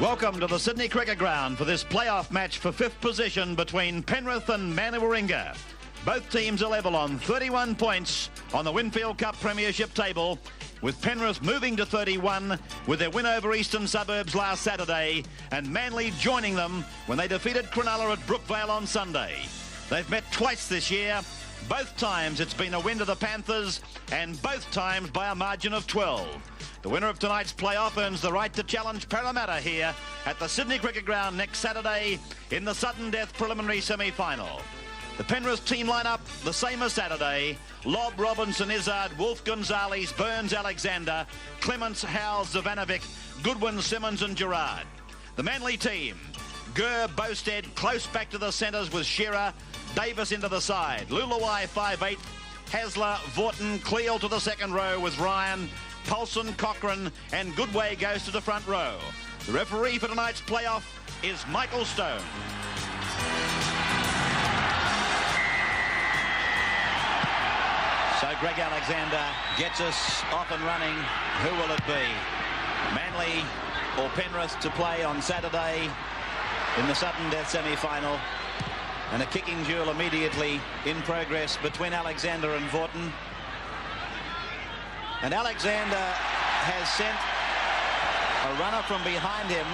Welcome to the Sydney Cricket Ground for this playoff match for 5th position between Penrith and Manly Warringah. Both teams are level on 31 points on the Winfield Cup Premiership table, with Penrith moving to 31 with their win over Eastern Suburbs last Saturday, and Manly joining them when they defeated Cronulla at Brookvale on Sunday. They've met twice this year. Both times it's been a win to the Panthers, and both times by a margin of 12. The winner of tonight's playoff earns the right to challenge Parramatta here at the Sydney Cricket Ground next Saturday in the sudden death preliminary semi-final. The Penrith team lineup the same as Saturday: Lobb, Robinson, Izzard, Wolf, Gonzalez, Burns, Alexander, Clements, Howes, Zavanovic, Goodwin, Simmons and Gerard. The Manly team: Gurr, Bosted, close back to the centres with Shearer, Davis into the side, Luluwai 5'8", Hasler, Vaughton, Cleal to the second row with Ryan, Paulson, Cochrane and Goodway goes to the front row. The referee for tonight's playoff is Michael Stone. So Greg Alexander gets us off and running. Who will it be? Manly or Penrith to play on Saturday in the sudden death semi-final. And a kicking duel immediately in progress between Alexander and Vaughton. And Alexander has sent a runner from behind him.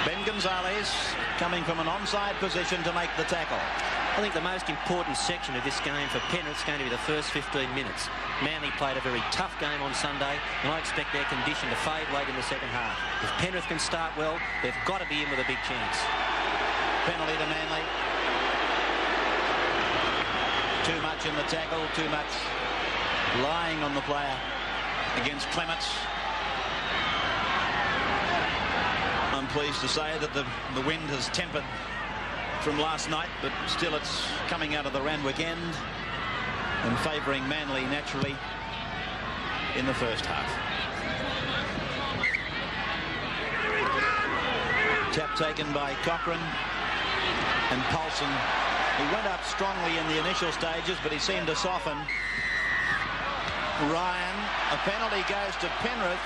Ben Gonzalez coming from an onside position to make the tackle. I think the most important section of this game for Penrith is going to be the first 15 minutes. Manly played a very tough game on Sunday, and I expect their condition to fade late in the second half. If Penrith can start well, they've got to be in with a big chance. Penalty to Manly. Too much in the tackle, too much lying on the player against Clements. I'm pleased to say that the wind has tempered from last night, but still it's coming out of the Randwick end and favouring Manly naturally in the first half. Tap taken by Cochrane and Paulson. He went up strongly in the initial stages, but he seemed to soften. Ryan, a penalty goes to Penrith.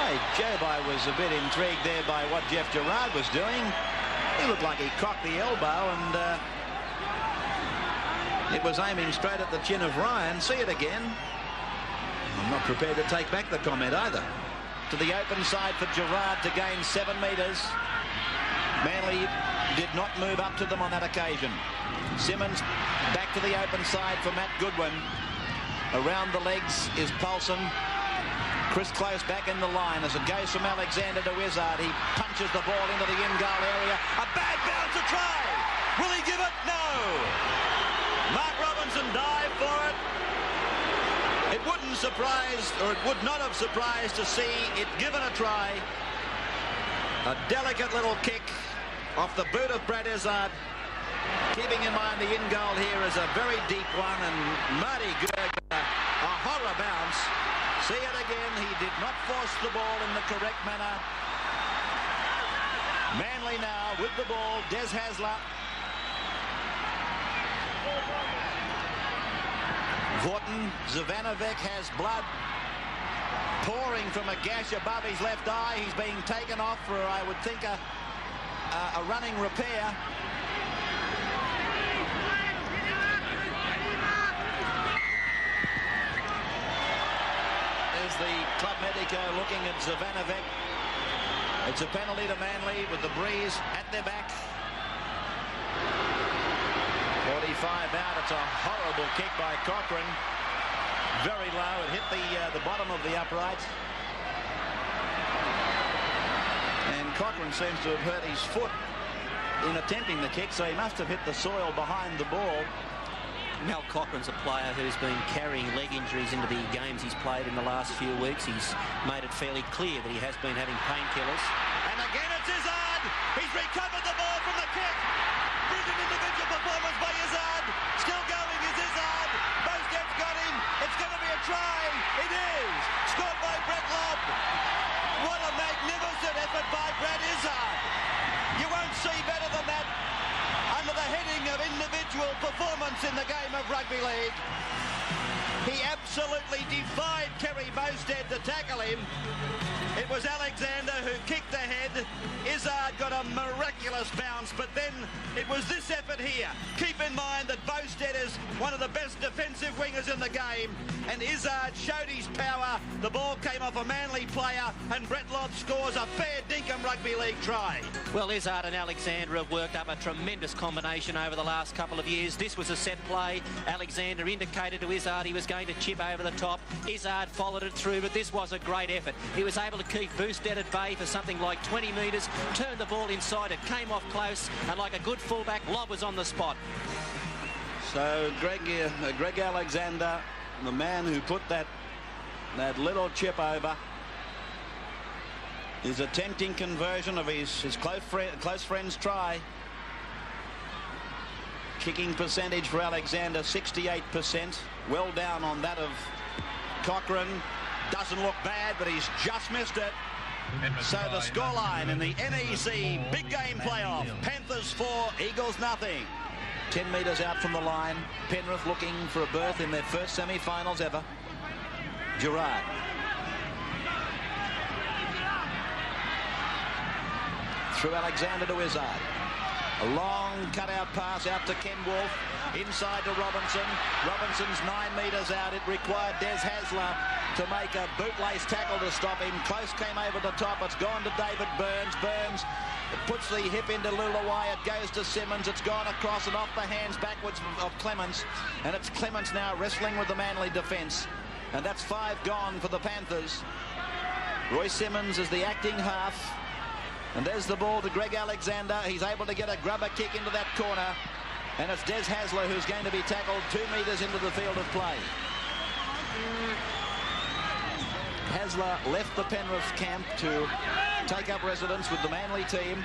Hey, Jobai was a bit intrigued there by what Jeff Gerard was doing. He looked like he cocked the elbow, and it was aiming straight at the chin of Ryan. See it again. I'm not prepared to take back the comment either. To the open side for Gerard to gain 7 metres. Manly did not move up to them on that occasion. Simmons back to the open side for Matt Goodwin. Around the legs is Paulson. Chris Close back in the line as it goes from Alexander to Izzard. He punches the ball into the in-goal area. A bad bounce, a try. Will he give it? No. Mark Robinson dived for it. It wouldn't surprise, or it would not have surprised to see it given a try. A delicate little kick off the boot of Brad Izzard. Keeping in mind the in-goal here is a very deep one, and Marty Gurg, a horror bounce. See it again, he did not force the ball in the correct manner. Manly now with the ball, Des Hasler. Vaughton, Zavanovic has blood pouring from a gash above his left eye. He's being taken off for, I would think, a running repair. The club medico looking at Zavanovic. It's a penalty to Manly with the breeze at their back. 45 out. It's a horrible kick by Cochrane. Very low. It hit the bottom of the upright. And Cochrane seems to have hurt his foot in attempting the kick, so he must have hit the soil behind the ball. Mal Cochrane's a player who's been carrying leg injuries into the games he's played in the last few weeks. He's made it fairly clear that he has been having painkillers. And again it's Izzard. He's recovered the ball from the kick. Brilliant individual performance by Izzard. Still going is Izzard. Bosted's got him. It's going to be a try. It is. Scored by Brett Lobb. What a magnificent effort by Brad Izzard. You won't see better than that under the heading of individual performance in the game of rugby league. He absolutely defied Kerry Bosted to tackle him. It was Izzard got a miraculous bounce, but then it was this effort here. Keep in mind that Bostead is one of the best defensive wingers in the game, and Izzard showed his power. The ball came off a Manly player, and Deadlock scores a fair dinkum rugby league try. Well, Izzard and Alexander have worked up a tremendous combination over the last couple of years. This was a set play. Alexander indicated to Izzard he was going to chip over the top. Izzard followed it through, but this was a great effort. He was able to keep Bostead at bay for something like 20 metres, turned the ball inside, it came off close, and like a good fullback, Lobb was on the spot. So Greg Alexander, the man who put that little chip over, is attempting conversion of his close friend's try. Kicking percentage for Alexander, 68%. Well down on that of Cochrane. Doesn't look bad, but he's just missed it. So the scoreline in the NEC big game playoff, Panthers 4, Eagles nothing. 10 metres out from the line. Penrith looking for a berth in their first semi-finals ever. Gerard. Through Alexander to Izzard. A long cutout pass out to Ken Wolfe. Inside to Robinson. Robinson's 9 metres out. It required Des Hasler to make a bootlace tackle to stop him. Close came over the top. It's gone to David Burns. Burns puts the hip into Lulawai. It goes to Simmons. It's gone across and off the hands backwards of Clements. And it's Clements now wrestling with the Manly defence. And that's 5 gone for the Panthers. Roy Simmons is the acting half. And there's the ball to Greg Alexander. He's able to get a grubber kick into that corner. And it's Des Hasler who's going to be tackled 2 metres into the field of play. Hasler left the Penrith camp to take up residence with the Manly team.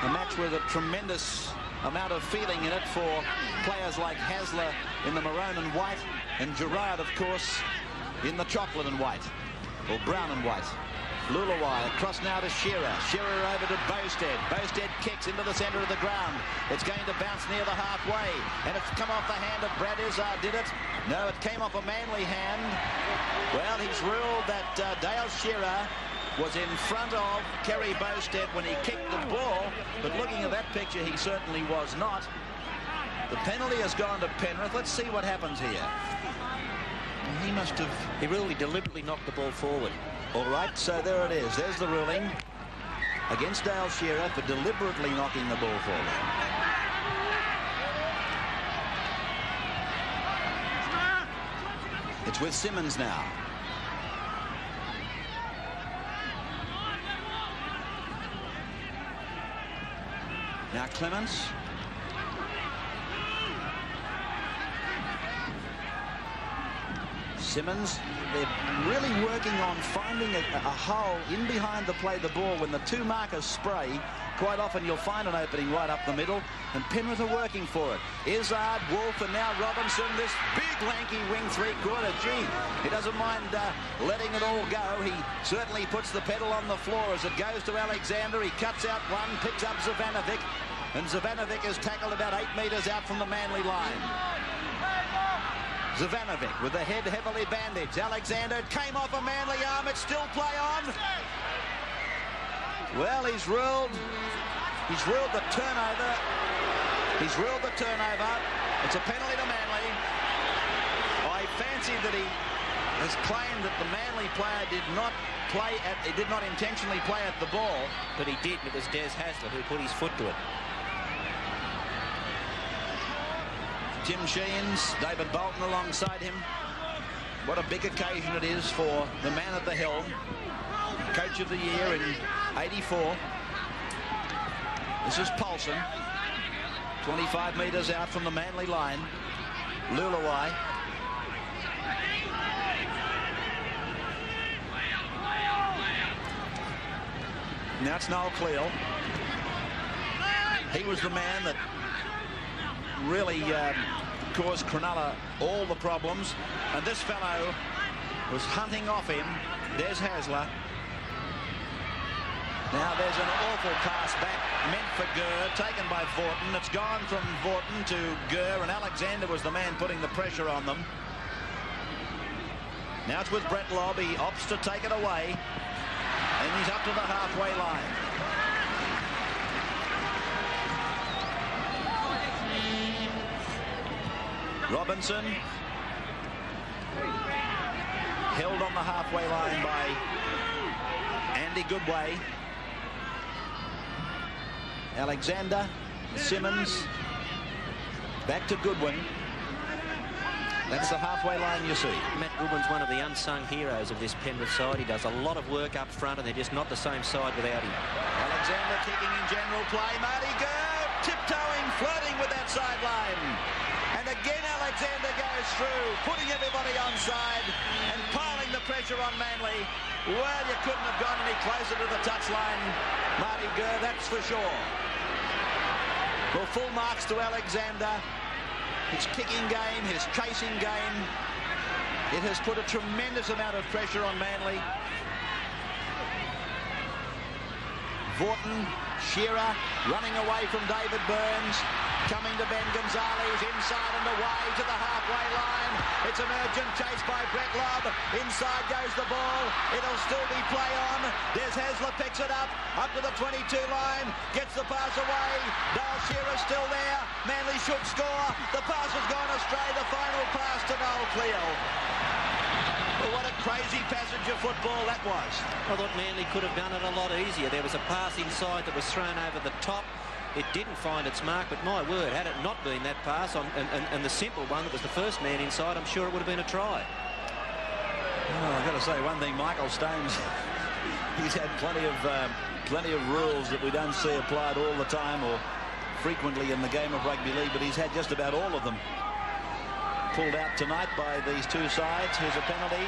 A match with a tremendous amount of feeling in it for players like Hasler in the maroon and white, and Gerard, of course, in the chocolate and white, or brown and white. Lulawai across now to Shearer. Shearer over to Bostead. Bostead kicks into the centre of the ground. It's going to bounce near the halfway. And it's come off the hand of Brad Izzard, did it? No, it came off a Manly hand. Well, he's ruled that Dale Shearer was in front of Kerry Bostead when he kicked the ball. But looking at that picture, he certainly was not. The penalty has gone to Penrith. Let's see what happens here. He must have... He really deliberately knocked the ball forward. All right, so there it is. There's the ruling against Dale Shearer for deliberately knocking the ball forward. It's with Simmons now. Now Clements. Simmons, they're really working on finding a hole in behind the play the ball. When the two markers spray, quite often you'll find an opening right up the middle, and Penrith are working for it. Izzard, Wolfe, and now Robinson, this big lanky wing three-quarter. Gee, he doesn't mind letting it all go. He certainly puts the pedal on the floor as it goes to Alexander. He cuts out one, picks up Zavanovic, and Zavanovic is tackled about 8 metres out from the Manly line. Zavanovic with the head heavily bandaged. Alexander, it came off a Manly arm. It's still play on. Well, he's ruled the turnover. He's ruled the turnover. It's a penalty to Manly. I fancy that he has claimed that the Manly player did not intentionally play at the ball. But he did. It was Des Hasler who put his foot to it. Tim Sheens, David Bolton alongside him. What a big occasion it is for the man at the helm. Coach of the year in '84. This is Paulson. 25 metres out from the Manly line. Lulawai. Now it's Noel Cleal. He was the man that really caused Cronulla all the problems, and this fellow was hunting off him, Des Hasler. Now there's an awful pass back meant for Gurr, taken by Vaughton. It's gone from Vaughton to Gurr, and Alexander was the man putting the pressure on them. Now it's with Brett Lobb. He opts to take it away, and he's up to the halfway line. Robinson held on the halfway line by Andy Goodway. Alexander, Simmons, back to Goodwin. That's the halfway line you see. Matt Goodwin's one of the unsung heroes of this Penrith side. He does a lot of work up front, and they're just not the same side without him. Alexander kicking in general play. Marty Gurr tiptoeing, flirting with that sideline. And again Alexander goes through, putting everybody onside and piling the pressure on Manly. Well, you couldn't have gone any closer to the touchline, Marty Gurr, that's for sure. Well, full marks to Alexander. His kicking game, his chasing game, it has put a tremendous amount of pressure on Manly. Vaughton, Shearer running away from David Burns, coming to Ben Gonzalez, inside and away to the halfway line. It's an urgent chase by Brett Lobb. Inside goes the ball. It'll still be play on. Des Hasler picks it up to the 22 line, gets the pass away. Dale Shearer's still there. Manly should score. The pass has gone astray. The final pass to Noel Cleo. Well, what a crazy passage of football that was. I thought Manly could have done it a lot easier. There was a pass inside that was thrown over the top. It didn't find its mark, but my word, had it not been that pass and the simple one that was the first man inside, I'm sure it would have been a try. Oh, I've got to say one thing, Michael Stones, he's had plenty of rules that we don't see applied all the time or frequently in the game of rugby league, but he's had just about all of them pulled out tonight by these two sides. Here's a penalty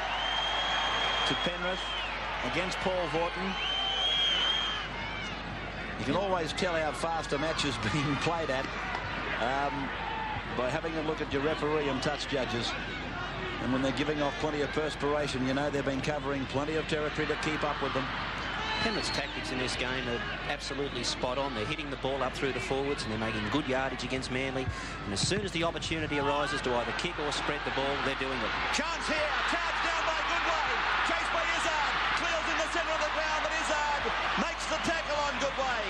to Penrith against Paul Vaughton. You can always tell how fast a match is being played at by having a look at your referee and touch judges. And when they're giving off plenty of perspiration, you know they've been covering plenty of territory to keep up with them. Penrith's tactics in this game are absolutely spot on. They're hitting the ball up through the forwards and they're making good yardage against Manly. And as soon as the opportunity arises to either kick or spread the ball, they're doing it. Chance here, charge down by Goodway, chased by Izzard, clears in the centre of the ground, but Izzard makes the tackle on Goodway.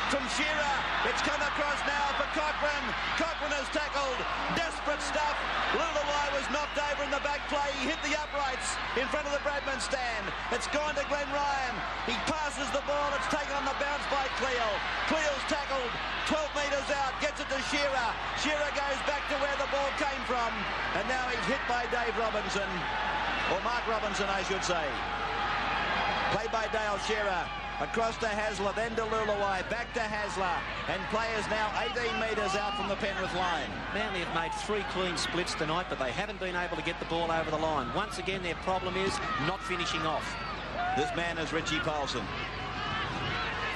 From Shearer, it's come across now for Cochrane. Cochrane has tackled. Desperate stuff. Lulawai was knocked over in the back play. He hit the uprights in front of the Bradman stand. It's gone to Glenn Ryan. He passes the ball. It's taken on the bounce by Cleo. Cleo's tackled 12 metres out. Gets it to Shearer. Shearer goes back to where the ball came from. And now he's hit by Dave Robinson. Or Mark Robinson, I should say. Played by Dale Shearer. Across to Hasler, then to Lulawai, back to Hasler, and players now 18 metres out from the Penrith line. Manly have made 3 clean splits tonight, but they haven't been able to get the ball over the line. Once again, their problem is not finishing off. This man is Richie Paulson.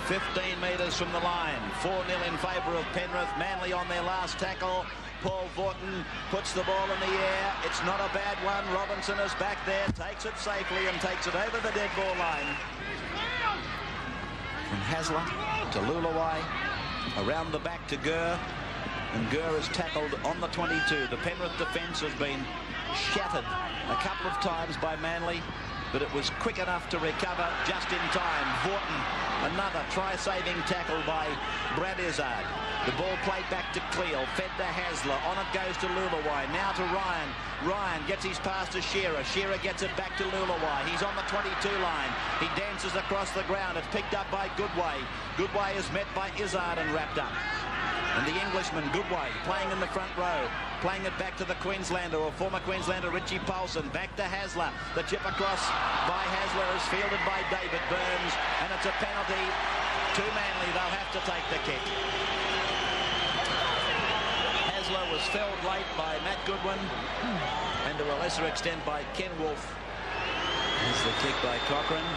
15 metres from the line, 4-0 in favour of Penrith. Manly on their last tackle. Paul Vaughton puts the ball in the air. It's not a bad one. Robinson is back there, takes it safely and takes it over the dead ball line. From Hasler to Lulawai, around the back to Gurr, and Gurr is tackled on the 22. The Penrith defence has been shattered a couple of times by Manly, but it was quick enough to recover just in time. Vaughton, another try-saving tackle by Brad Izzard. The ball played back to Cleo, fed to Hasler, on it goes to Lulawai, now to Ryan. Ryan gets his pass to Shearer. Shearer gets it back to Lulawai. He's on the 22 line. He dances across the ground. It's picked up by Goodway. Goodway is met by Izzard and wrapped up. And the Englishman, Goodway, playing in the front row, playing it back to the Queenslander, or former Queenslander, Richie Paulson. Back to Hasler. The chip across by Hasler is fielded by David Burns, and it's a penalty to Manly. They'll have to take the kick. Hasler was felled late by Matt Goodwin, and to a lesser extent by Ken Wolfe. There's the kick by Cochrane.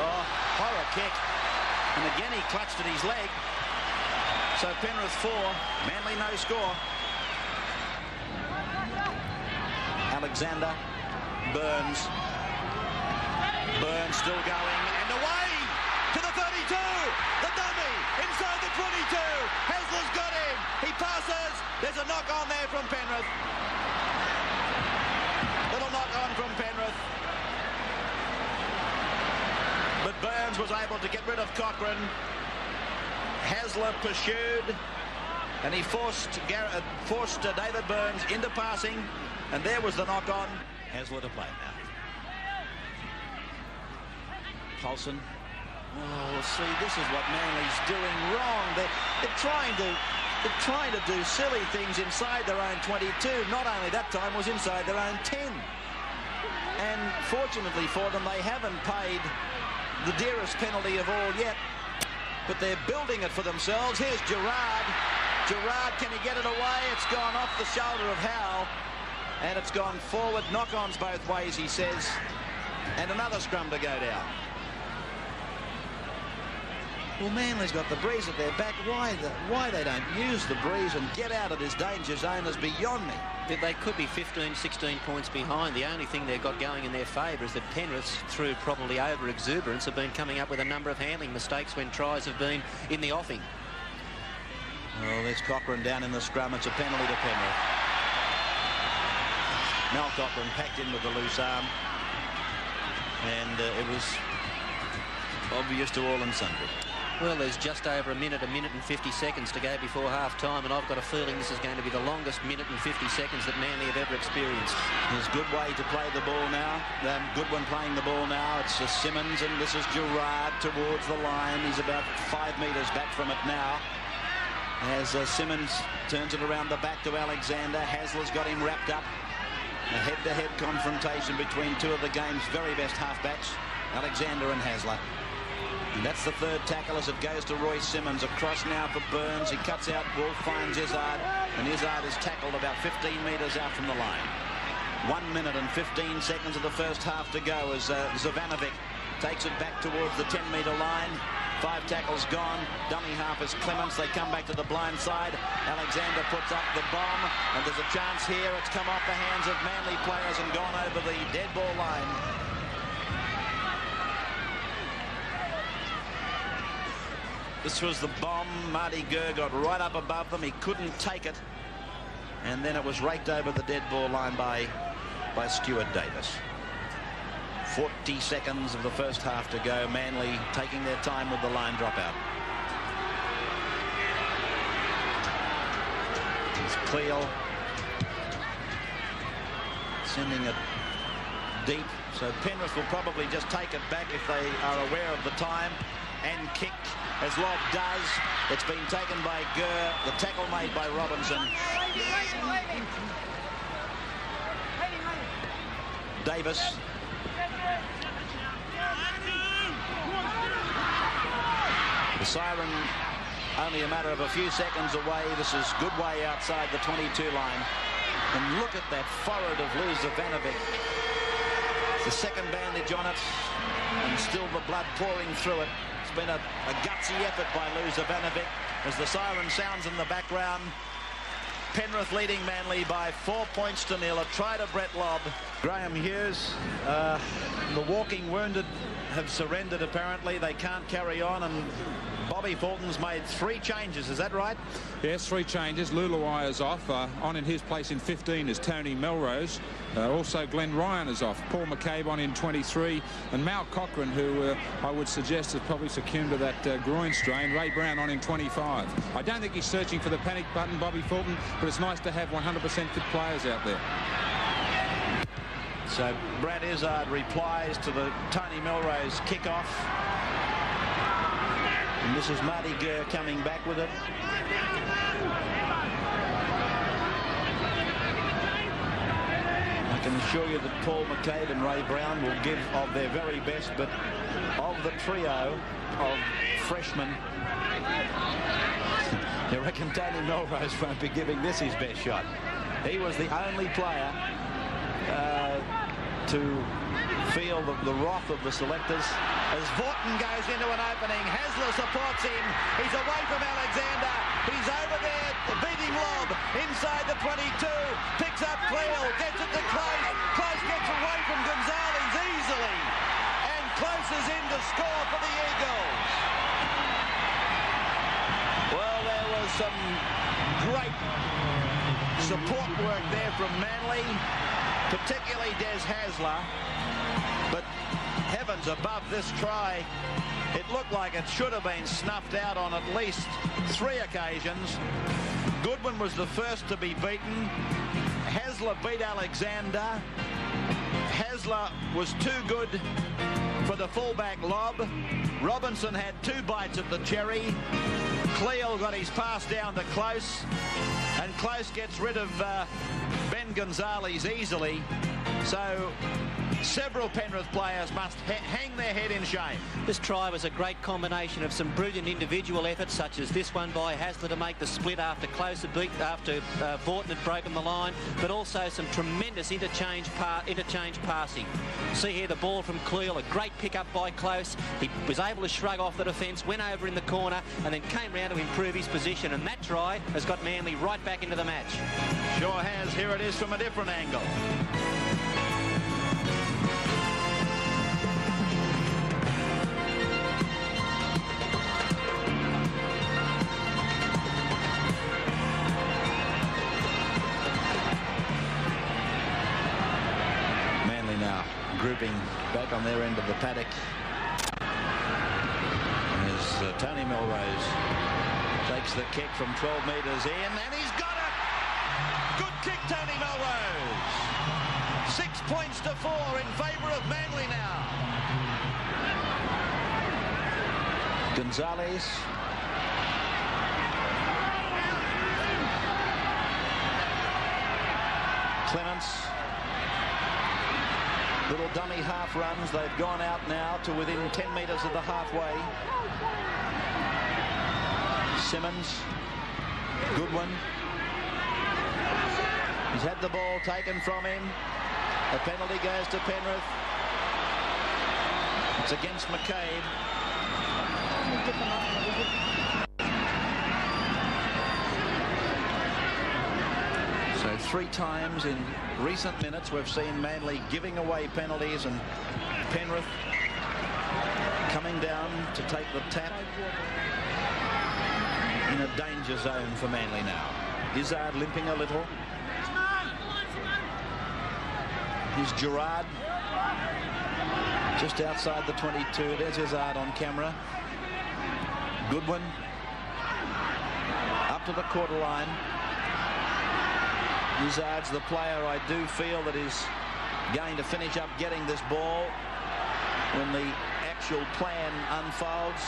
Oh, horror kick. And again he clutched at his leg. So Penrith 4, Manly no score. Alexander, Burns. Burns still going, and away to the 32. The dummy inside the 22. Hasler's got him. He passes. There's a knock on there from Penrith. Little knock on from Penrith. But Burns was able to get rid of Cochrane. Hasler pursued, and he forced David Burns into passing, and there was the knock-on. Hasler to play now. Paulson. Oh, see, this is what Manly's doing wrong. They're trying to do silly things inside their own 22. Not only that time was inside their own 10. And fortunately for them, they haven't paid the dearest penalty of all yet. But they're building it for themselves. Here's Gerard. Gerard, can he get it away? It's gone off the shoulder of Howe. And it's gone forward. Knock-ons both ways, he says. And another scrum to go down. Well, Manly's got the breeze at their back. Why they don't use the breeze and get out of this danger zone is beyond me. They could be 15, 16 points behind. The only thing they've got going in their favour is that Penrith, through probably over-exuberance, have been coming up with a number of handling mistakes when tries have been in the offing. Well, there's Cochrane down in the scrum. It's a penalty to Penrith. Mel Cochrane packed in with the loose arm. And it was obvious to all and sundry. Well, there's just over a minute and 50 seconds to go before half-time, and I've got a feeling this is going to be the longest minute and 50 seconds that Manly have ever experienced. There's Goodway to play the ball now. Goodwin playing the ball now. It's Simmons, and this is Gerard towards the line. He's about 5 metres back from it now. As Simmons turns it around the back to Alexander. Hasler's got him wrapped up. A head-to-head confrontation between two of the game's very best halfbacks, Alexander and Hasler. And that's the third tackle as it goes to Roy Simmons. Across now for Burns. He cuts out. Wolf finds Izzard. And Izzard is tackled about 15 metres out from the line. 1 minute and 15 seconds of the first half to go as Zivanovic takes it back towards the 10-metre line. 5 tackles gone. Dummy half is Clements. They come back to the blind side. Alexander puts up the bomb. And there's a chance here. It's come off the hands of Manly players and gone over the dead ball line. This was the bomb. Marty Gurr got right up above them. He couldn't take it. And then it was raked over the dead ball line by Stuart Davis. 40 seconds of the first half to go. Manly taking their time with the line dropout. It's Cleo sending it deep. So Penrith will probably just take it back if they are aware of the time and kick. As Lobb does. It's been taken by Gurr. The tackle made by Robinson. Davis. The siren only a matter of a few seconds away. This is Goodway outside the 22 line. And look at that forehead of Lou Zivanovic. The second bandage on it. And still the blood pouring through it. It's been a gutsy effort by Lou Zivanovic as the siren sounds in the background. Penrith leading Manly by 4 points to 0. A try to Brett Lobb. Graham Hughes, the walking wounded have surrendered apparently. They can't carry on, and Bobby Fulton's made 3 changes. Is that right? Yes, 3 changes. Luluai is off. On in his place in 15 is Tony Melrose. Also Glenn Ryan is off. Paul McCabe on in 23. And Mal Cochrane, who I would suggest has probably succumbed to that groin strain. Ray Brown on in 25. I don't think he's searching for the panic button, Bobby Fulton, but it's nice to have 100% fit players out there. So Brad Izzard replies to the Tony Melrose kickoff. And this is Marty Gurr coming back with it. I can assure you that Paul McCabe and Ray Brown will give of their very best, but of the trio of freshmen, you reckon Tony Melrose won't be giving this his best shot. He was the only player to feel the wrath of the selectors. As Vaughton goes into an opening, Hasler supports him. He's away from Alexander. He's over there, beating Lobb inside the 22. Picks up Cleo, gets it to Close. Close gets away from Gonzalez easily. And Close is in to score for the Eagles. Well, there was some great support work there from Manly, particularly Des Hasler. But heavens above this try, it looked like it should have been snuffed out on at least 3 occasions. Goodwin was the first to be beaten. Hasler beat Alexander. Hasler was too good for the fullback lob. Robinson had 2 bites at the cherry. Cleal got his pass down to Close, and Close gets rid of Ben Gonzalez easily. So several Penrith players must hang their head in shame. This try was a great combination of some brilliant individual efforts, such as this one by Hasler to make the split after Vaughton had broken the line, but also some tremendous interchange passing. See here the ball from Cleal, a great pick-up by Close. He was able to shrug off the defence, went over in the corner, and then came round to improve his position, and that try has got Manly right back into the match. Sure has. Here it is from a different angle. Grouping back on their end of the paddock. As Tony Melrose takes the kick from 12 metres in, and he's got it! Good kick, Tony Melrose. 6 points to 4 in favour of Manly now. Gonzalez. Clements. Little dummy half runs. They've gone out now to within 10 metres of the halfway. Simmons. Goodwin. He's had the ball taken from him. The penalty goes to Penrith. It's against McCabe. So 3 times in recent minutes we've seen Manly giving away penalties and Penrith coming down to take the tap in a danger zone for Manly now. Izzard limping a little. Here's Gerard just outside the 22. There's Izzard on camera. Goodwin up to the quarter line. Izzard's the player I do feel that is going to finish up getting this ball when the actual plan unfolds.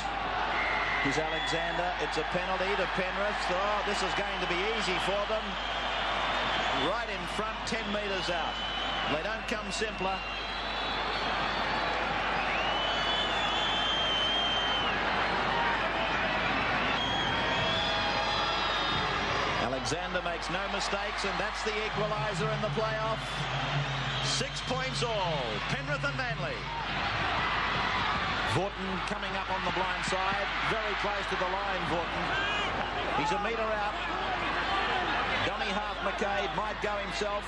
Here's Alexander. It's a penalty to Penrith. Oh, this is going to be easy for them. Right in front, 10 metres out. They don't come simpler. Alexander makes no mistakes, and that's the equaliser in the playoff. 6 points all. Penrith and Manly. Vaughton coming up on the blind side. Very close to the line, Vaughton. He's a metre out. Dummy half McCabe might go himself.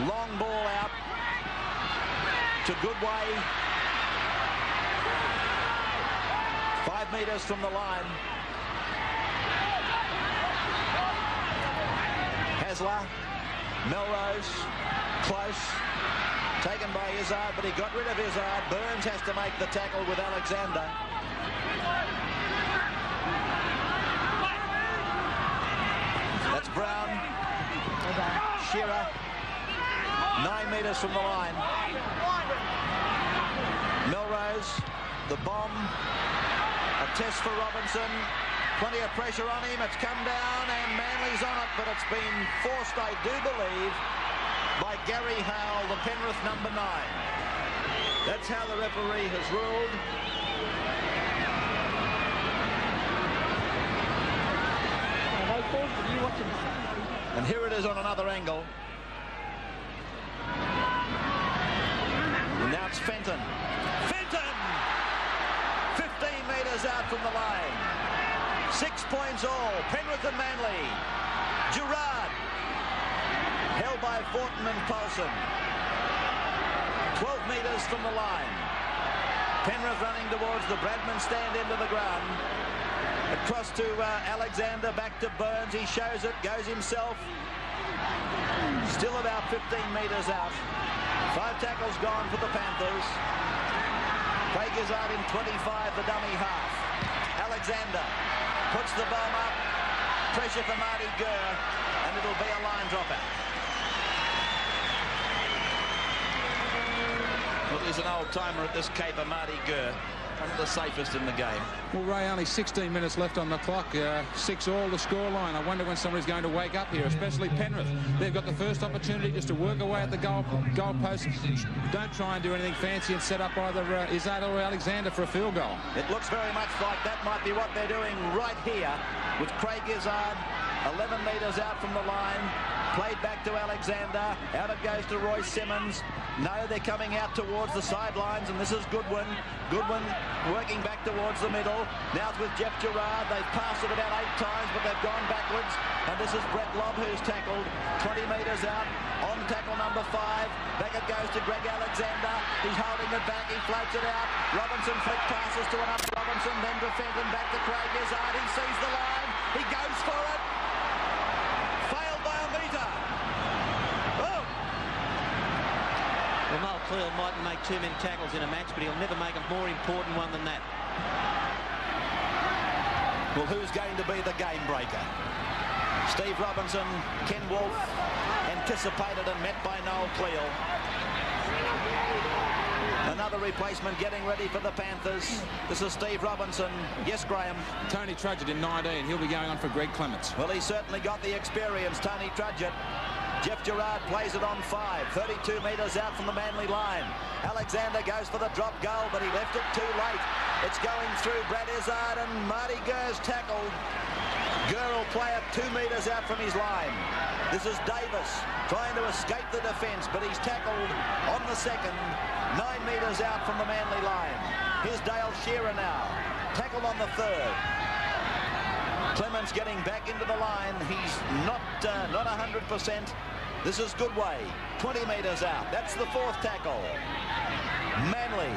Long ball out to Goodway. 5 metres from the line. Hasler, Melrose, Close, taken by Izzard, but he got rid of Izzard. Burns has to make the tackle with Alexander. That's Brown. Shearer, 9 metres from the line. Melrose, the bomb, a test for Robinson. Plenty of pressure on him. It's come down and Manly's on it, but it's been forced, I do believe, by Gary Howell, the Penrith number 9. That's how the referee has ruled. And here it is on another angle. And now it's Fenton. Fenton! 15 metres out from the line. 6 points all. Penrith and Manly. Gerard. Held by Vaughton and Paulson. 12 metres from the line. Penrith running towards the Bradman stand end of the ground. Across to Alexander, back to Burns. He shows it, goes himself. Still about 15 metres out. 5 tackles gone for the Panthers. Craig is out in 25, the dummy half. Alexander puts the bomb up. Pressure for Marty Gurr, and it'll be a line dropout. Well, he's an old-timer at this caper, Marty Gurr. One of the safest in the game. Well, Ray, only 16 minutes left on the clock. 6-all the scoreline. I wonder when somebody's going to wake up here, especially Penrith. They've got the first opportunity just to work away at the goalpost. Don't try and do anything fancy and set up either Izzard or Alexander for a field goal. It looks very much like that might be what they're doing right here with Craig Izzard, 11 metres out from the line. Played back to Alexander. Out it goes to Royce Simmons. No, they're coming out towards the sidelines, and this is Goodwin. Goodwin working back towards the middle. Now it's with Jeff Gerard. They've passed it about 8 times, but they've gone backwards. And this is Brett Lobb who's tackled 20 metres out on tackle number 5. Back it goes to Greg Alexander. He's holding it back. He floats it out. Robinson flick passes to another Robinson, then to Fenton, back to Craig Izzard. He sees the line. He goes for it. Failed by a metre. Oh! Well, Noel Cleal mightn't make too many tackles in a match, but he'll never make a more important one than that. Well, who's going to be the game breaker? Steve Robinson, Ken Wolfe, anticipated and met by Noel Cleal. Another replacement getting ready for the Panthers. This is Steve Robinson. Yes, Graham. Tony Trudgett in 19. He'll be going on for Greg Clements. Well, he's certainly got the experience, Tony Trudgett. Jeff Gerard plays it on 5, 32 metres out from the Manly line. Alexander goes for the drop goal, but he left it too late. It's going through Brad Izzard, and Marty Gurr's tackled. Gurr will play it 2 metres out from his line. This is Davis trying to escape the defence, but he's tackled on the second, 9 metres out from the Manly line. Here's Dale Shearer now, tackled on the third. Clements getting back into the line. He's not 100%. This is Goodway, 20 metres out. That's the 4th tackle. Manly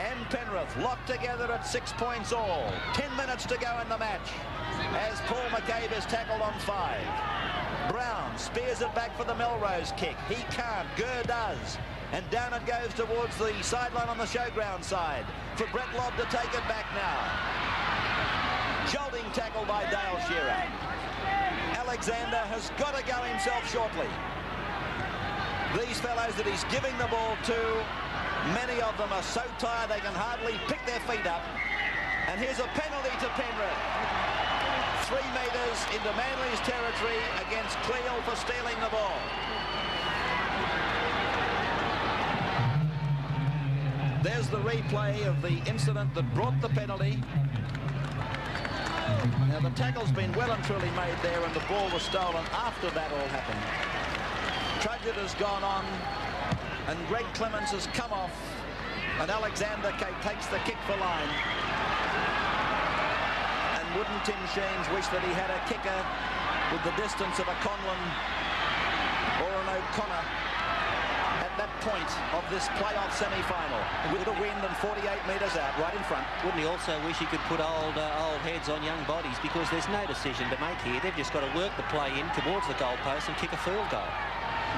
and Penrith locked together at 6 points all. 10 minutes to go in the match as Paul McCabe is tackled on 5. Brown spears it back for the Melrose kick. He can't. Gurr does. And down it goes towards the sideline on the showground side for Brett Lobb to take it back now. Jolting tackle by Dale Shearer. Alexander has got to go himself shortly. These fellows that he's giving the ball to, many of them are so tired they can hardly pick their feet up. And here's a penalty to Penrith. 3 metres into Manly's territory against Cleal for stealing the ball. There's the replay of the incident that brought the penalty. Now the tackle's been well and truly made there, and the ball was stolen after that all happened. Trudgett has gone on, and Greg Clements has come off, and Alexander takes the kick for line. And wouldn't Tim Sheens wish that he had a kicker with the distance of a Conlon or an O'Connor at that point of this playoff semi-final, with the wind and 48 metres out right in front. Wouldn't he also wish he could put old heads on young bodies, because there's no decision to make here. They've just got to work the play in towards the goalpost and kick a field goal.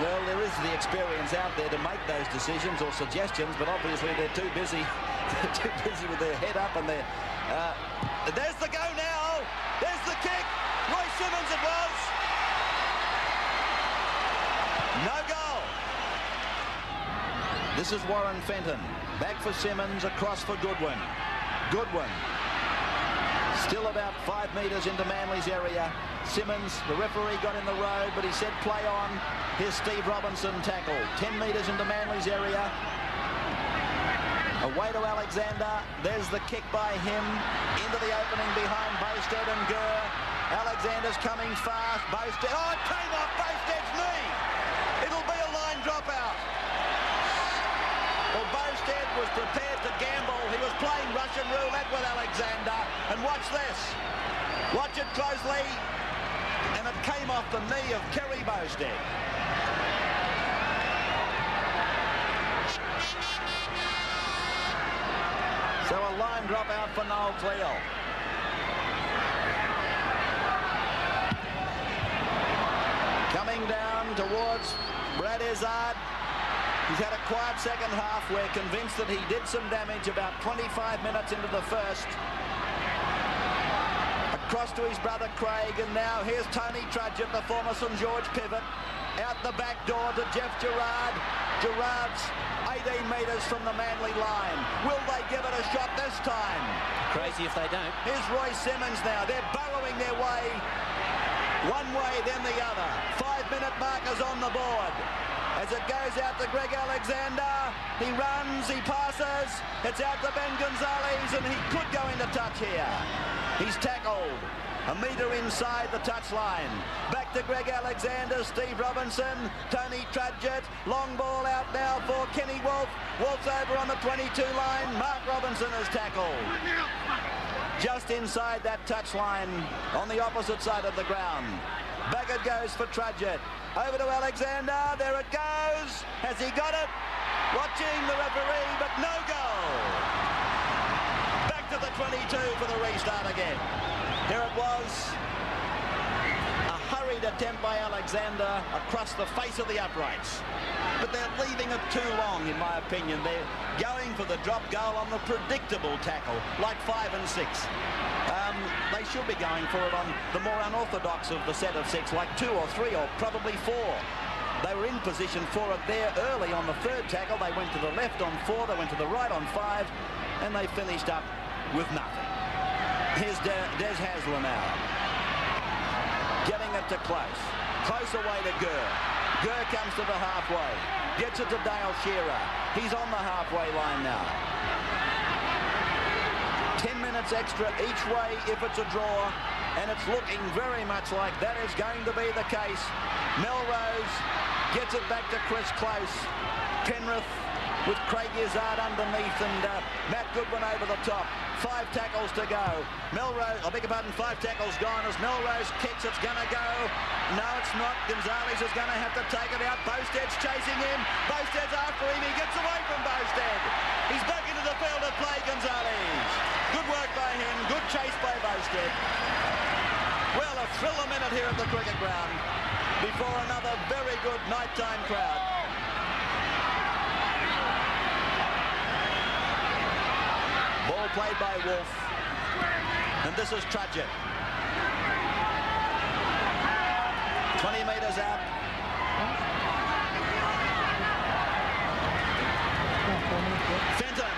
Well, there is the experience out there to make those decisions or suggestions, but obviously they're too busy. They're too busy with their head up, and they're... there's the go now. There's the kick. Royce Simmons it was. No goal. This is Warren Fenton. Back for Simmons, across for Goodwin. Goodwin. Still about 5 metres into Manly's area. Simmons, the referee got in the road, but he said play on. Here's Steve Robinson tackled. 10 metres into Manly's area. Away to Alexander. There's the kick by him. Into the opening behind Bowstead and Gurr. Alexander's coming fast. Bowstead. Oh, it came off Bowstead's knee. It'll be a line dropout. Well, Bowstead was prepared to gamble. He was playing Russian roulette with Alexander. And watch this. Watch it closely. And it came off the knee of Kerry Bowstead. So a line dropout for Noel Cleal. Coming down towards Brad Izzard. He's had a quiet second half. We're convinced that he did some damage about 25 minutes into the first. Cross to his brother Craig, and now here's Tony Trudgett, the former St George pivot. Out the back door to Jeff Gerard. Gerard's 18 metres from the Manly line. Will they give it a shot this time? Crazy if they don't. Here's Roy Simmons now. They're burrowing their way. One way, then the other. 5-minute markers on the board. As it goes out to Greg Alexander. He runs, he passes. It's out to Ben Gonzalez, and he could go into touch here. He's tackled. A metre inside the touchline. Back to Greg Alexander, Steve Robinson, Tony Trudgett. Long ball out now for Kenny Wolf. Wolf's over on the 22 line. Mark Robinson is tackled. Just inside that touchline on the opposite side of the ground. Back it goes for Trudgett. Over to Alexander. There it goes. Has he got it? Watching the referee, but no goal. Back to the 22 for the restart again. Here it was, a hurried attempt by Alexander across the face of the uprights. But they're leaving it too long, in my opinion. They're going for the drop goal on the predictable tackle, like 5 and 6. They should be going for it on the more unorthodox of the set of 6, like 2 or 3 or probably 4. They were in position for it there early on the 3rd tackle. They went to the left on 4, they went to the right on 5, and they finished up with nothing. Here's Des Hasler now. Getting it to Close. Close away to Gurr. Gurr comes to the halfway. Gets it to Dale Shearer. He's on the halfway line now. 10 minutes extra each way if it's a draw. And it's looking very much like that is going to be the case. Melrose gets it back to Chris Close. Penrith with Craig Izzard underneath and Matt Goodwin over the top. 5 tackles to go. Melrose, I beg your pardon, 5 tackles gone as Melrose kicks. It's going to go. No, it's not. Gonzalez is going to have to take it out. Bosted's chasing him. Bosted's after him. He gets away from Bosted. He's back into the field of play, Gonzalez. Good work by him. Good chase by Bosted. Well, a thriller minute here at the cricket ground before another very good nighttime crowd. Ball played by Wolf, and this is Trudgett. 20 metres out. Fenton.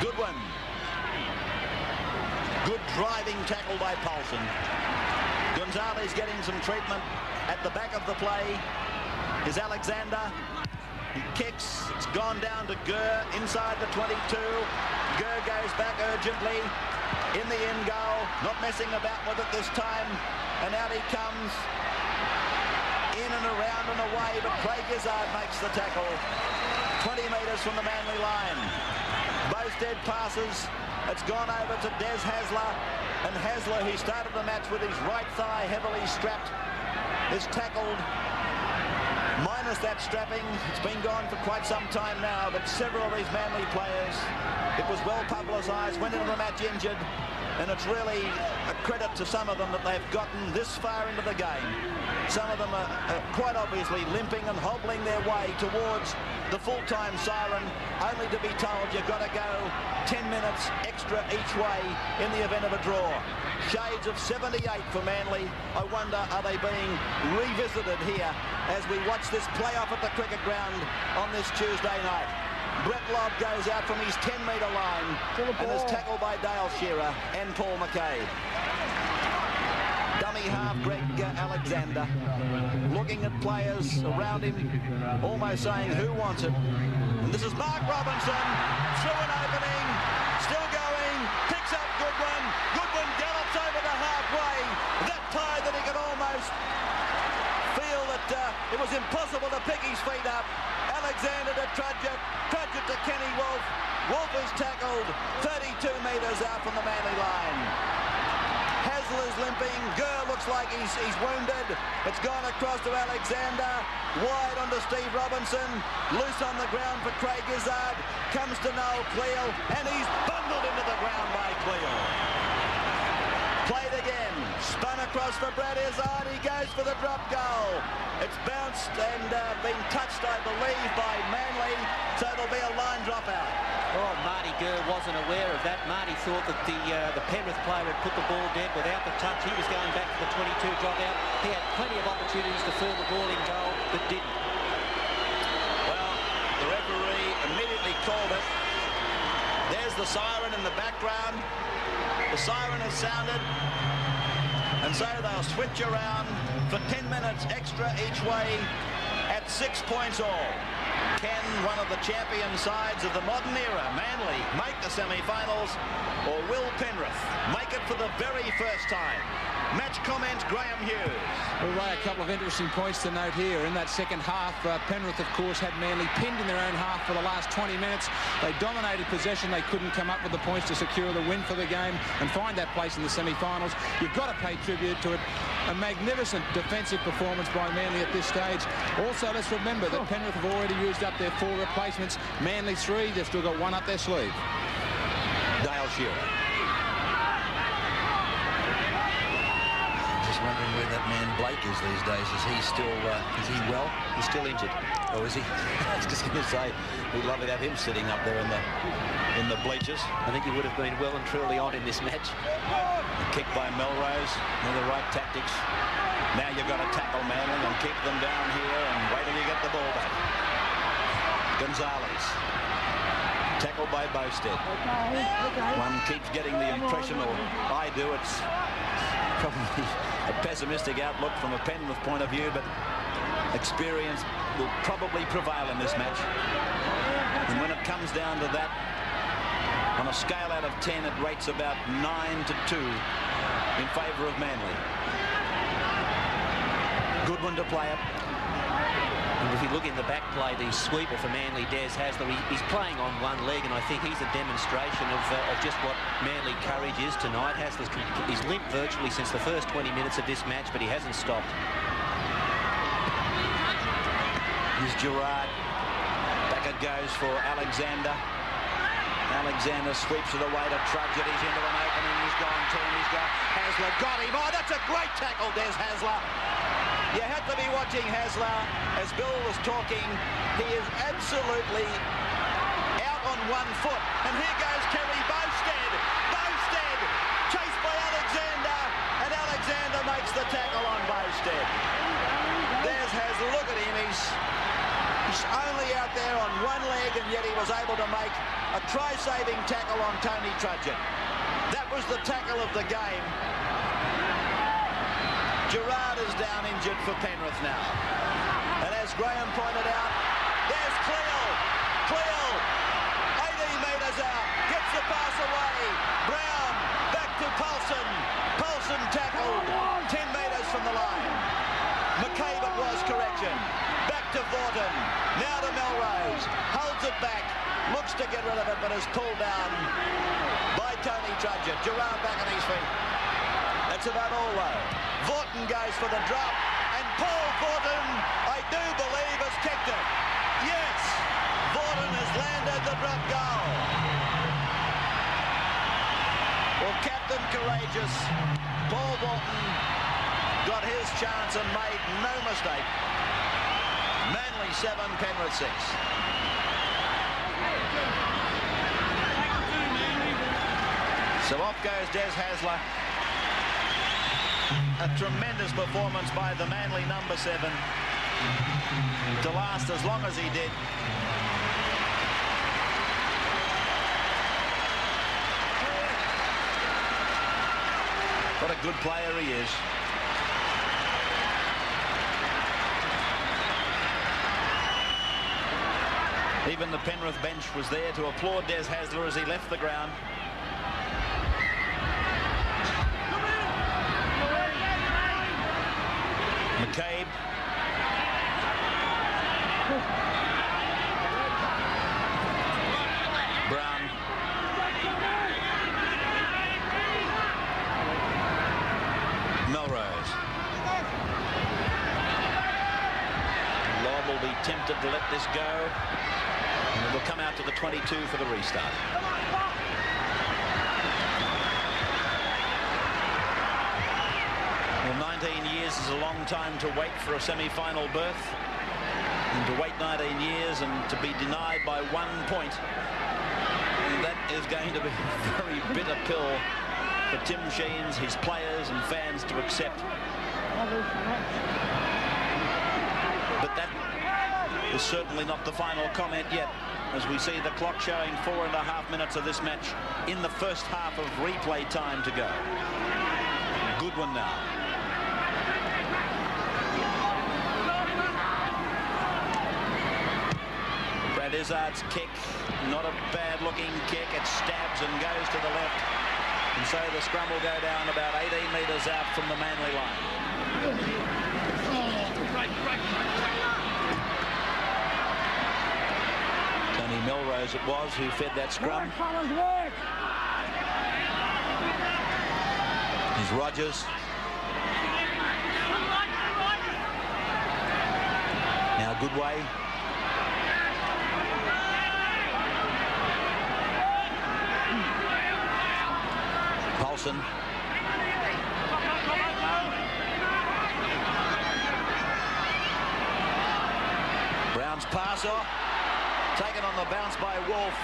Goodwin. Good driving tackle by Paulson. Gonzalez getting some treatment. At the back of the play is Alexander. He kicks. It's gone down to Gurr inside the 22. Gurr goes back urgently in the end goal. Not messing about with it this time. And out he comes. In and around and away. But Craig Izzard makes the tackle. 20 metres from the Manly line. Bosted passes. It's gone over to Des Hasler. And Hasler, who started the match with his right thigh heavily strapped, is tackled, minus that strapping. It's been gone for quite some time now, but several of these Manly players, it was well publicised, went into the match injured, and it's really a credit to some of them that they've gotten this far into the game. Some of them are quite obviously limping and hobbling their way towards the full-time siren, only to be told you've got to go 10 minutes extra each way in the event of a draw. Shades of 78 for Manly. I wonder, are they being revisited here as we watch this playoff at the cricket ground on this Tuesday night? Brett Lobb goes out from his 10-metre line and is tackled by Dale Shearer and Paul McCabe. Dummy half Greg Alexander looking at players around him, almost saying, who wants it? And this is Mark Robinson through an opening, still going, picks up Goodwin. Goodwin gallops over the halfway, that high that he could almost feel that it was impossible to pick his feet up. Alexander to Trudgett, Trudgett to Kenny Wolf. Wolf is tackled 32 metres out from the Manly line. Hasler's limping. Gurr looks like he's wounded. It's gone across to Alexander. Wide onto Steve Robinson. Loose on the ground for Craig Izzard. Comes to Noel Cleal, and he's bundled into the ground by Cleal. Played again. Spun across for Brad Izzard. He goes for the drop goal. It's bounced bounced and been touched, I believe, by Manly, so it'll be a line dropout. Oh, Marty Gurr wasn't aware of that. Marty thought that the Penrith player had put the ball dead without the touch. He was going back to the 22 dropout. He had plenty of opportunities to fall the ball in goal, but didn't. Well, the referee immediately called it. There's the siren in the background. The siren has sounded. And so they'll switch around for 10 minutes extra each way at 6 points all. Can one of the champion sides of the modern era, Manly, make the semi-finals, or will Penrith make it for the very first time? Match comment, Graham Hughes. Well, Ray, a couple of interesting points to note here. In that second half, Penrith, of course, had Manly pinned in their own half for the last 20 minutes. They dominated possession. They couldn't come up with the points to secure the win for the game and find that place in the semi-finals. You've got to pay tribute to it. A magnificent defensive performance by Manly at this stage. Also, let's remember that Penrith have already used up their 4 replacements. Manly 3, they've still got 1 up their sleeve. Dale Shearer. Just wondering where that man Blake is these days. Is he still, is he well? He's still injured. Oh, is he? I was just going to say, we'd love to have him sitting up there in the bleachers. I think he would have been well and truly on in this match. A kick by Melrose. They're the right tactics. Now you've got to tackle Manly and keep them down here and wait till you get the ball back. Gonzalez. Tackled by Bowstead. One keeps getting the impression, or I do, it's probably a pessimistic outlook from a Penrith point of view, but experience will probably prevail in this match. And when it comes down to that, on a scale out of 10, it rates about 9-2 in favour of Manly. Good one to play it. And if you look in the back play, the sweeper for Manly, Des Hasler, he's playing on one leg, and I think he's a demonstration of just what Manly courage is tonight. He's limped virtually since the first 20 minutes of this match, but he hasn't stopped. Here's Gerard. Back it goes for Alexander. Alexander sweeps it away to Trudgett. He's into an opening. He's gone 10. He's got Hasler. Got him. Oh, that's a great tackle, Des Hasler. You had to be watching Hasler. As Bill was talking, he is absolutely out on one foot. And here goes Kerry Bowstead. Bowstead chased by Alexander. And Alexander makes the tackle on Bowstead. There's Hasler. Look at him. He's only out there on one leg, and yet he was able to make a try-saving tackle on Tony Trudgett. That was the tackle of the game. Gerard is down injured for Penrith now. And as Graham pointed out, there's Cleal. Cleal, 18 metres out, gets the pass away. Brown, back to Paulson. Paulson tackled 10 metres from the line. McCabe, it was, correction. Back to Vaughton. Now to Melrose. Holds it back. Looks to get rid of it, but is pulled down by Tony Trudgett. Gerard back on his feet. That's about all, though. Vaughton goes for the drop, and Paul Vaughton, I do believe, has kicked it. Yes, Vaughton has landed the drop goal. Well, Captain Courageous, Paul Vaughton, got his chance and made no mistake. Manly 7, Penrith 6. So off goes Des Hasler. A tremendous performance by the Manly number 7 to last as long as he did. What a good player he is. Even the Penrith bench was there to applaud Des Hasler as he left the ground. McCabe. Brown. Melrose. Lobb will be tempted to let this go. And it will come out to the 22 for the restart. Well, 19 years is a long time to wait for a semi-final berth. And to wait 19 years and to be denied by 1 point. That is going to be a very bitter pill for Tim Sheens, his players and fans to accept. But that is certainly not the final comment yet, as we see the clock showing 4.5 minutes of this match in the first half of replay time to go. Good one now. Brad Izzard's kick, not a bad looking kick. It stabs and goes to the left. And so the scrum will go down about 18 metres out from the Manly line. Tony Melrose it was who fed that scrum. Here's Rogers. Now Goodway. Paulson. Brown's pass off. Taken on the bounce by Wolf.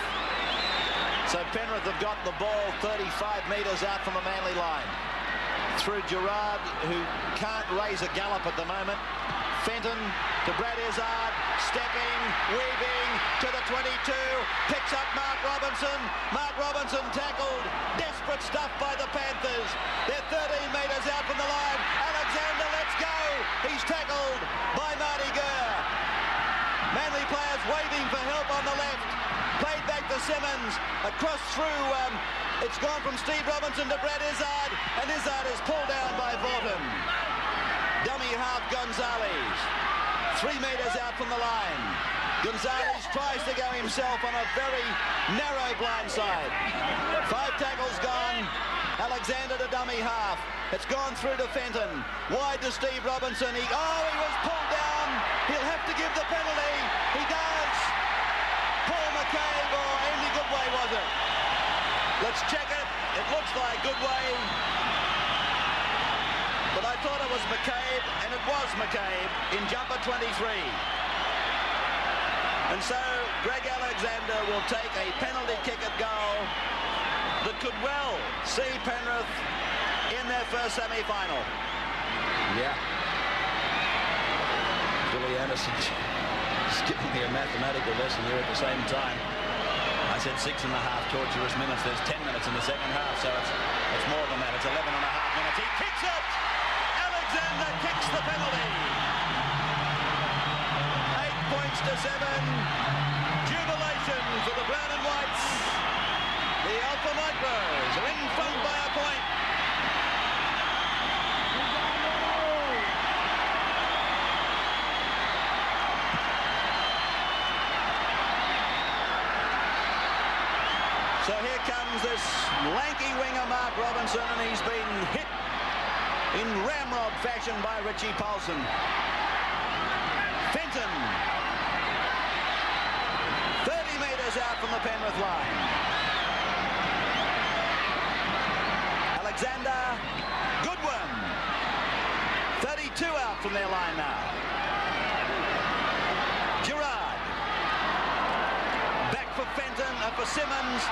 So Penrith have got the ball 35 metres out from the Manly line. Through Gerard, who can't raise a gallop at the moment. Fenton to Brad Izzard, stepping, weaving to the 22, picks up Mark Robinson. Mark Robinson tackled. Desperate stuff by the Panthers. They're 13 metres out from the line. Alexander lets go. He's tackled by Marty Gurr. Manly players waving for help on the left. Played back to Simmons. Across through, it's gone from Steve Robinson to Brad Izzard. And Izzard is pulled down by Vaughton. Dummy half Gonzalez. 3 metres out from the line. Gonzalez tries to go himself on a very narrow blind side. 5 tackles gone. Alexander to dummy half. It's gone through to Fenton. Wide to Steve Robinson. He was pulled down. He'll have to give the penalty. He does. Paul McCabe or Andy Goodway, was it? Let's check it. It looks like Goodway. But I thought it was McCabe, and it was McCabe in jumper 23. And so Greg Alexander will take a penalty kick at goal that could well see Penrith in their first semi-final. Yeah. Billy Anderson just giving me a mathematical lesson here at the same time. I said 6.5 torturous minutes. There's 10 minutes in the second half, so it's more than that. It's 11.5 minutes. He kicks it! Alexander kicks the penalty. 8 points to 7. Jubilation for the Brown and Whites. The Alpha Micros are in front by a point. So here comes this lanky winger, Mark Robinson, and he's been hit in ramrod fashion by Richie Paulson. Fenton. 30 metres out from the Penrith line. Alexander. Goodwin. 32 out from their line now. Gerard. Back for Fenton, for Simmons,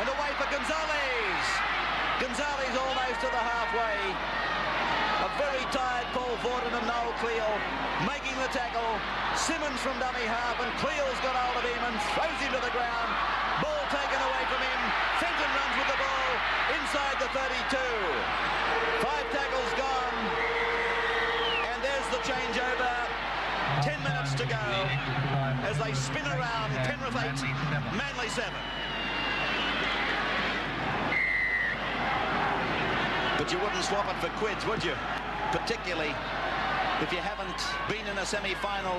and away for Gonzalez. Gonzalez almost to the halfway. A very tired Paul Vaughton and Noel Cleal making the tackle. Simmons from dummy half, and Cleal's got hold of him and throws him to the ground. Ball taken away from him. Fenton runs with the ball inside the 32. 5 tackles gone. And there's the changeover. 10 minutes to go as they spin around. Penrith 8, Manly 7. But you wouldn't swap it for quids, would you? Particularly if you haven't been in a semi-final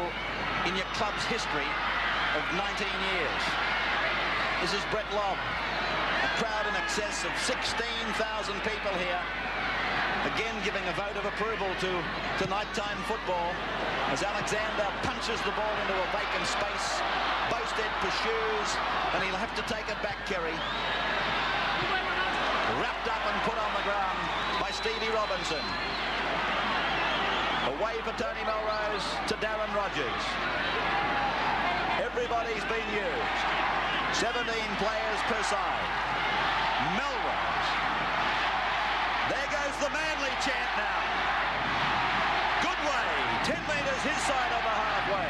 in your club's history of 19 years. This is Brett Lobb. A crowd in excess of 16,000 people here. Again giving a vote of approval to nighttime football as Alexander punches the ball into a vacant space. Bowstead pursues, and he'll have to take it back, Kerry. Wrapped up and put on the ground by Stevie Robinson. Away for Tony Melrose to Darren Rogers. Everybody's been used. 17 players per side. Melrose. There goes the Manly chant now. Good way. 10 metres his side of the halfway.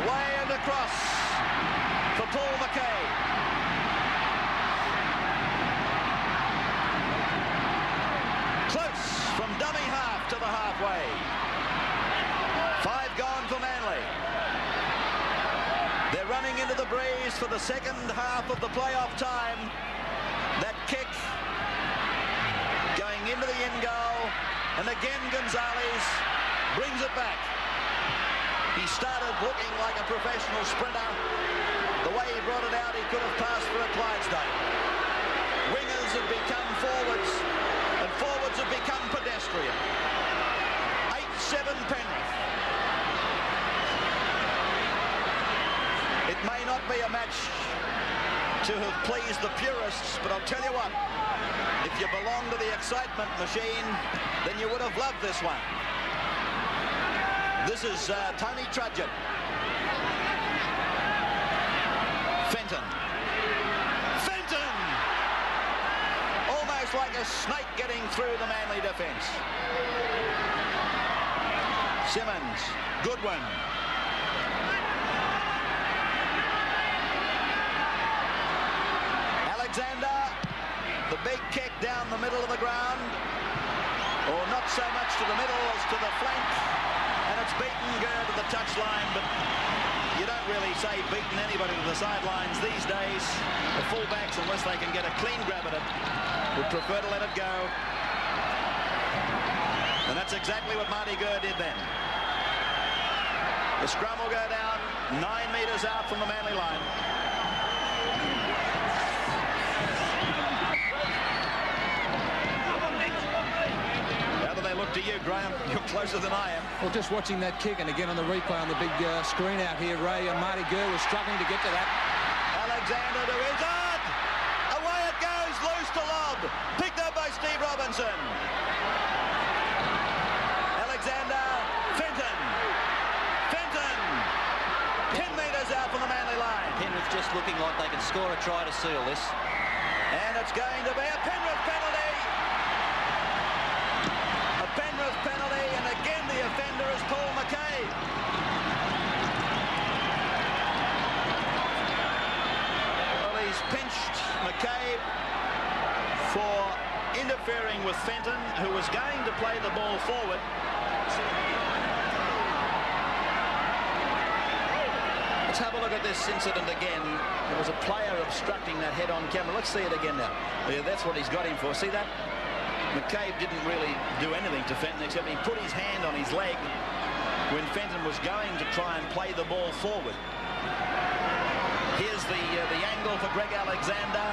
Away and across for Paul McCabe. Close from dummy half to the halfway. 5 gone for Manly. They're running into the breeze for the second half of the playoff time. That kick going into the in goal, and again Gonzalez brings it back. He started looking like a professional sprinter. The way he brought it out, he could have passed for a Clydesdale. Wingers have become forwards, and forwards have become pedestrian. 8-7 Penrith. It may not be a match to have pleased the purists, but I'll tell you what, if you belong to the excitement machine, then you would have loved this one. This is Tony Trudgett. Fenton. Almost like a snake getting through the Manly defence. Simmons. Goodwin. Alexander. The big kick down the middle of the ground. Or not so much to the middle as to the flank. And it's beaten Gurr to the touchline, but you don't really say beaten anybody to the sidelines these days. The fullbacks, unless they can get a clean grab at it, would prefer to let it go. And that's exactly what Marty Gurr did then. The scrum will go down 9 metres out from the Manly line. Look to you, Graham. You're closer than I am. Well, just watching that kick, and again on the replay on the big screen out here, Ray, and Marty Gurr was struggling to get to that. Alexander to Izzard. Away it goes, loose to lob. Picked up by Steve Robinson. Alexander, Fenton. 10 metres out from the Manly line. Penrith just looking like they can score a try to seal this. And it's going to be a Penrith penalty. Penrith penalty, and again the offender is Paul McCabe. Well, he's pinched McCabe for interfering with Fenton, who was going to play the ball forward. Let's have a look at this incident again. There was a player obstructing that head on camera. Let's see it again now. Yeah, that's what he's got him for. See that? McCabe didn't really do anything to Fenton, except he put his hand on his leg when Fenton was going to try and play the ball forward. Here's the angle for Greg Alexander.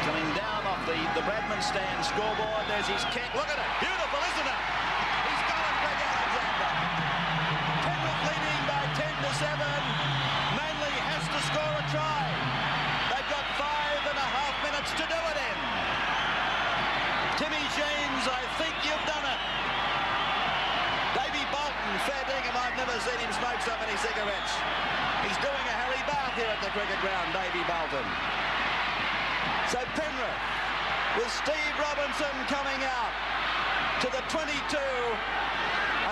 Coming down off the Bradman stand scoreboard. There's his kick. Look at it. Beautiful, isn't it? He's got it, Greg Alexander. Penrith leading by 10-7. Manly has to score a try. They've got 5.5 minutes to do it in. Timmy Jeans, I think you've done it. Davey Bolton, fair dinkum, I've never seen him smoke so many cigarettes. He's doing a Harry Bath here at the cricket ground, Davey Bolton. So Penrith, with Steve Robinson coming out to the 22.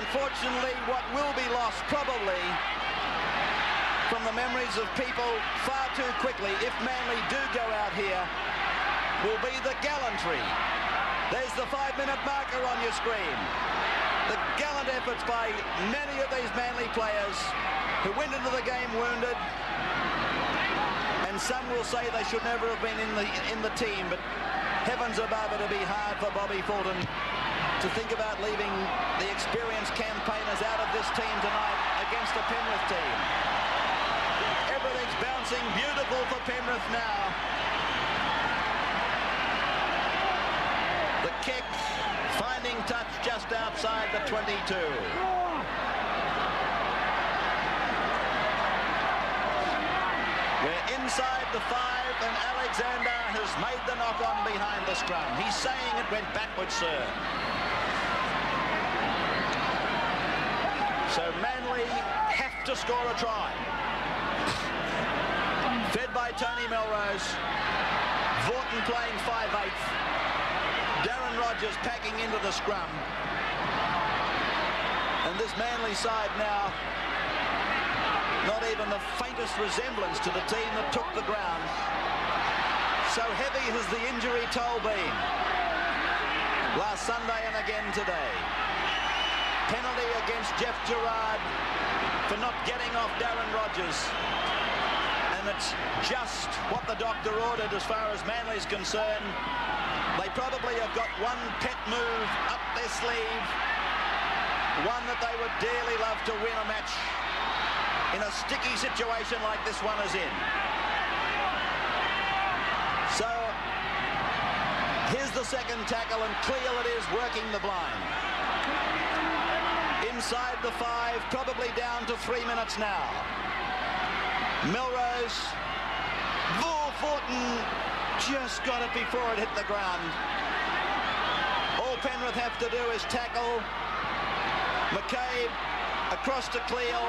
Unfortunately, what will be lost probably from the memories of people far too quickly, if Manly do go out here, will be the gallantry. There's the 5-minute marker on your screen. The gallant efforts by many of these Manly players who went into the game wounded, and some will say they should never have been in the team, but heavens above, it'll be hard for Bobby Fulton to think about leaving the experienced campaigners out of this team tonight against the Penrith team. Everything's bouncing beautiful for Penrith now. The kick, finding touch just outside the 22. We're inside the 5, and Alexander has made the knock-on behind the scrum. He's saying it went backwards, sir. So Manly have to score a try. Fed by Tony Melrose. Vaughton playing 5/8. Darren Rogers packing into the scrum. And this Manly side now, not even the faintest resemblance to the team that took the ground. So heavy has the injury toll been. Last Sunday and again today. Penalty against Jeff Gerard for not getting off Darren Rogers. And it's just what the doctor ordered as far as Manly's concerned. They probably have got one pet move up their sleeve. One that they would dearly love to win a match in a sticky situation like this one is in. So here's the second tackle, and clear it is, working the blind. Inside the 5, probably down to 3 minutes now. Melrose, Vaughton just got it before it hit the ground. All Penrith have to do is tackle. McCabe across to Cleal,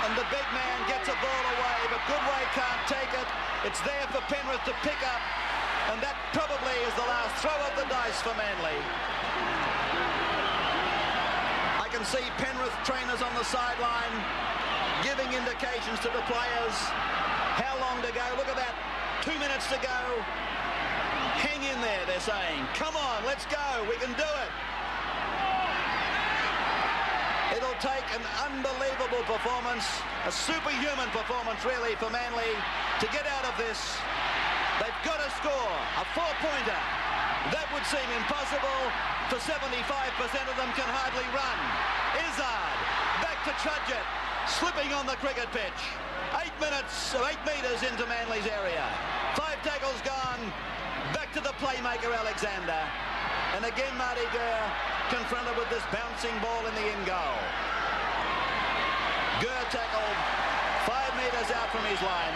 and the big man gets a ball away, but Goodway can't take it. It's there for Penrith to pick up, and that probably is the last throw of the dice for Manly. I can see Penrith trainers on the sideline giving indications to the players. How long to go? Look at that. 2 minutes to go. Hang in there, they're saying. Come on, let's go. We can do it. It'll take an unbelievable performance, a superhuman performance really for Manly to get out of this. They've got to score a 4-pointer. That would seem impossible, for 75% of them can hardly run. Izzard back to Trudgett, slipping on the cricket pitch. 8 metres into Manly's area. 5 tackles gone, back to the playmaker Alexander. And again Marty Gurr confronted with this bouncing ball in the in goal. Gurr tackled 5 metres out from his line.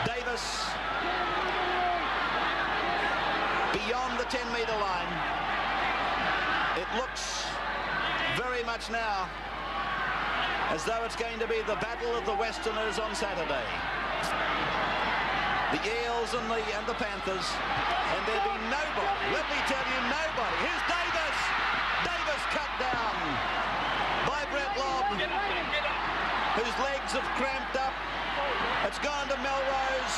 Davis beyond the 10-metre line. It looks very much now as though it's going to be the battle of the Westerners on Saturday. The Eels and the Panthers, and there'll be nobody, let me tell you, nobody. Here's Davis. Davis cut down by Brett Lobb, whose legs have cramped up. It's gone to Melrose,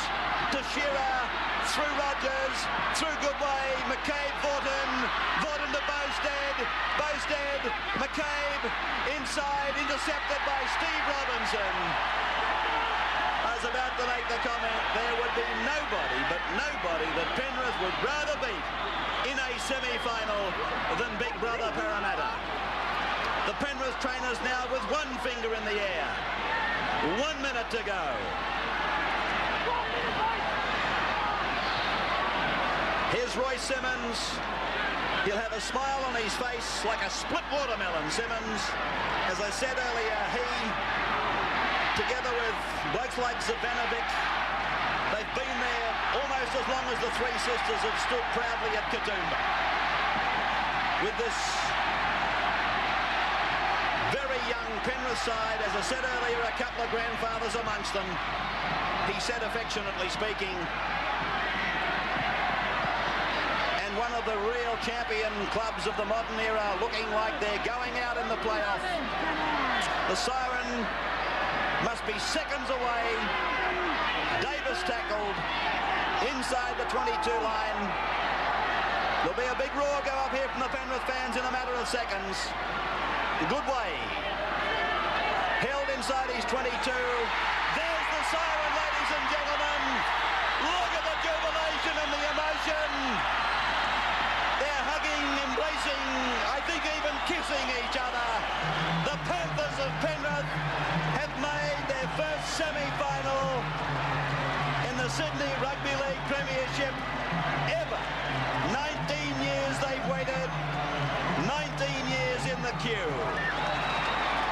to Shearer, through Rogers, through Goodway, McCabe, Vaughton to Bowstead, McCabe, inside, intercepted by Steve Robinson. I was about to make the comment, there would be nobody that Penrith would rather beat in a semi-final than Big Brother Parramatta. The Penrith trainers now with one finger in the air. 1 minute to go. Here's Roy Simmons. He'll have a smile on his face like a split watermelon, Simmons. As I said earlier, he, together with blokes like Zavanovic, they've been there almost as long as the Three Sisters have stood proudly at Katoomba. With this very young Penrith side, as I said earlier, a couple of grandfathers amongst them. He said, affectionately speaking, and one of the real champion clubs of the modern era, looking like they're going out in the playoff. The siren must be seconds away. Davis tackled inside the 22 line. There'll be a big roar go up here from the Penrith fans in a matter of seconds. Goodway held inside his 22. There's the siren, ladies and gentlemen. Look at the jubilation and the emotion. They're hugging, embracing, I think even kissing each other. The Panthers of Penrith have made their first semi-final in the Sydney Rugby League Premiership ever. 19 years they've waited, 19 years in the queue.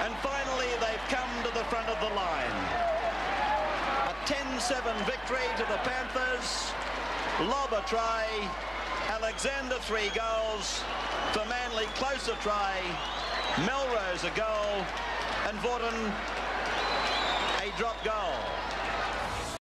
And finally they've come to the front of the line. victory to the Panthers. Lob a try. Alexander 3 goals. For Manly, closer try. Melrose a goal. And Vaughton a drop goal.